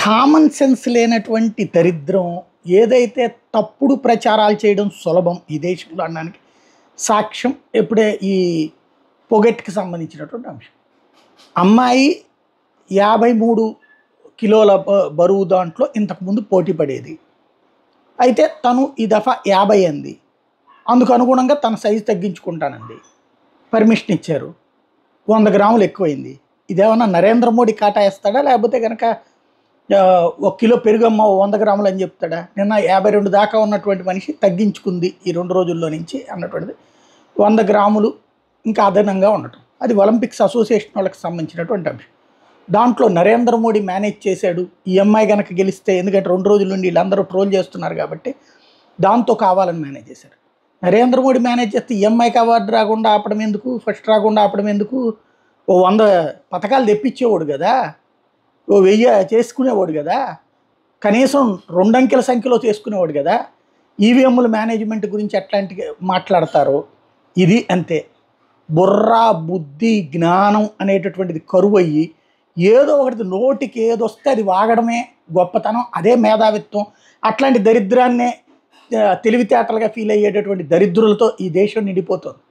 Common sense లేనటువంటి దరిద్రం ఏదైతే తప్పుడు ప్రచారాలు చేయడం సులభం ఈ దేశంలో అనడానికి సాక్ష్యం ఎప్పుడే ఈ పొగెట్కి సంబంధించినటువంటి అంశం. అమ్మాయి 53 కిలోల బరువు దాంట్లో ఇంతకుముందు పోటీ పడేది. అయితే తను ఈ దఫా 50 అంది. అందుకు అనుగుణంగా తన సైజు తగ్గించుకుంటానంది. పర్మిషన్ ఇచ్చారు. 100 గ్రాములు ఎక్కువైంది. ఇదేమన్నా నరేంద్ర మోడీ కాటా వేస్తాడా, లేకపోతే కనుక 1 కిలో పెరుగమ్మ 100 గ్రాములు అని చెప్తాడా? నిన్న 52 దాకా ఉన్నటువంటి మనిషి తగ్గించుకుంది ఈ 2 రోజుల్లో నుంచి అన్నటువంటిది 100 గ్రాములు ఇంకా అదనంగా ఉండటం. అది ఒలింపిక్స్ అసోసియేషన్ వాళ్ళకి సంబంధించినటువంటి అంశం. దాంట్లో నరేంద్ర మోడీ మేనేజ్ చేశాడు. ఈ అమ్మాయి కనుక గెలిస్తే, ఎందుకంటే 2 రోజుల నుండి వీళ్ళందరూ ట్రోల్ చేస్తున్నారు కాబట్టి దాంతో కావాలని మేనేజ్ చేశారు. నరేంద్ర మోడీ మేనేజ్ చేస్తే ఈ అమ్మాయికి అవార్డు రాకుండా ఆపడం ఎందుకు, ఫస్ట్ రాకుండా ఆపడం ఎందుకు? 100 పథకాలు తెప్పించేవాడు కదా, 1000 చేసుకునేవాడు కదా, కనీసం 2 అంకెల సంఖ్యలో చేసుకునేవాడు కదా. ఈవీఎంల మేనేజ్మెంట్ గురించి ఎట్లాంటి మాట్లాడతారో ఇది అంతే. బుర్ర, బుద్ధి, జ్ఞానం అనేటటువంటిది కరువు అయ్యి ఏదో ఒకటి నోటికి ఏదొస్తే అది వాగడమే గొప్పతనం, అదే మేధావిత్వం. అట్లాంటి దరిద్రాన్నే తెలివితేటలుగా ఫీల్ అయ్యేటటువంటి దరిద్రులతో ఈ దేశం నిండిపోతుంది.